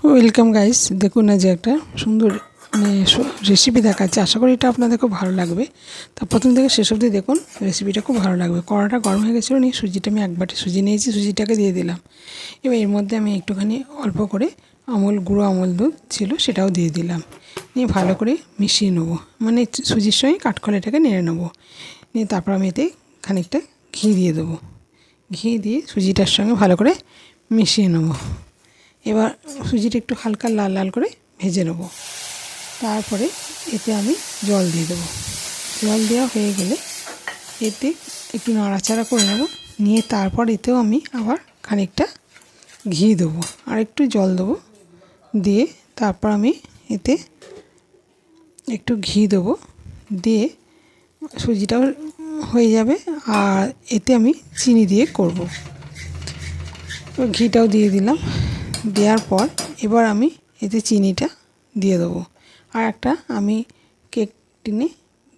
Welcome guys, দেখুন আজ একটা সুন্দর রেসিপি দেখাচ্ছে। আশা করি এটা আপনাদের খুব ভালো লাগবে। তা প্রথম থেকে শেষ অবধি দেখুন, রেসিপিটা খুব ভালো লাগবে। কড়াটা গরম হয়ে গেছিলো, নিয়ে সুজিটা আমি এক বাটি সুজি নিয়েছি, সুজিটাকে দিয়ে দিলাম। এবার এর মধ্যে আমি একটুখানি অল্প করে গুঁড়ো আমল দুধ ছিল সেটাও দিয়ে দিলাম। নিয়ে ভালো করে মিশিয়ে নেবো, মানে সুজির সঙ্গে কাঠকলাটাকে নেড়ে নেবো। নিয়ে তারপর আমি এতে খানিকটা ঘি দিয়ে দেবো। ঘি দিয়ে সুজিটার সঙ্গে ভালো করে মিশিয়ে নেবো। এবার সুজিটা একটু হালকা লাল লাল করে ভেজে নেব। তারপরে এতে আমি জল দিয়ে দেবো। জল দেওয়া হয়ে গেলে এতে একটু নাড়াচাড়া করে নেব। নিয়ে তারপর এতেও আমি আবার খানিকটা ঘি দেবো, আর একটু জল দেবো। দিয়ে তারপর আমি এতে একটু ঘি দেবো। দিয়ে সুজিটাও হয়ে যাবে, আর এতে আমি চিনি দিয়ে করব। ঘিটাও দিয়ে দিলাম। দেওয়ার পর এবার আমি এতে চিনিটা দিয়ে দেবো। আর একটা আমি কেক টিনে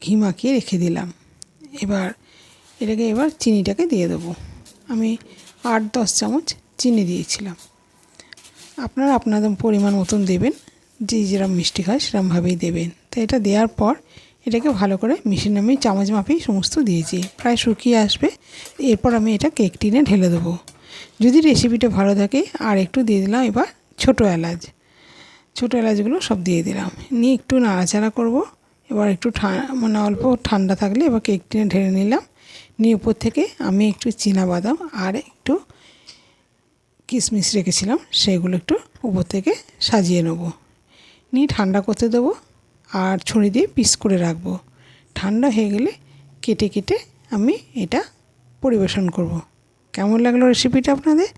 ঘি মাখিয়ে রেখে দিলাম। এবার চিনিটাকে দিয়ে দেবো। আমি 8-10 চামচ চিনি দিয়েছিলাম। আপনারা আপনাদের পরিমাণ মতন দেবেন, যে যেরকম মিষ্টি খায় সেরকমভাবেই দেবেন। তো এটা দেওয়ার পর এটাকে ভালো করে মিশিয়ে আমি চামচ মাপেই সমস্ত দিয়েছি, প্রায় শুকিয়ে আসবে। এরপর আমি এটা কেক টিনে ঢেলে দেবো। যদি রেসিপিটা ভালো থাকে আর একটু দিয়ে দিলাম এবার ছোটো এলাচগুলো সব দিয়ে দিলাম। নিয়ে একটু নাড়াচাড়া করব। এবার একটু অল্প ঠান্ডা থাকলে এবার কেক টিনে ঢেলে নিলাম। নিয়ে উপর থেকে আমি একটু বাদাম আর একটু কিশমিশ রেখেছিলাম, সেগুলো একটু উপর থেকে সাজিয়ে নেব। নিয়ে ঠান্ডা করতে দেবো, আর ছুরি দিয়ে পিস করে রাখবো। ঠান্ডা হয়ে গেলে কেটে কেটে আমি এটা পরিবেশন করব। কেমন লাগলো রেসিপিটা আপনাদের?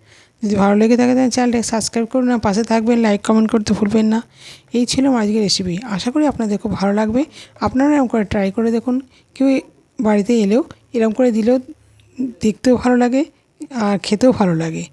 যদি ভালো লেগে থাকে তাহলে চ্যানেলটাকে সাবস্ক্রাইব করুন, আর পাশে থাকবেন, লাইক কমেন্ট করতে ভুলবেন না। এই ছিল আমার আজকের রেসিপি। আশা করি আপনাদের খুব ভালো লাগবে। আপনারা এরকম করে ট্রাই করে দেখুন। কেউ বাড়িতে এলেও এরকম করে দিলেও দেখতেও ভালো লাগে আর খেতেও ভালো লাগে।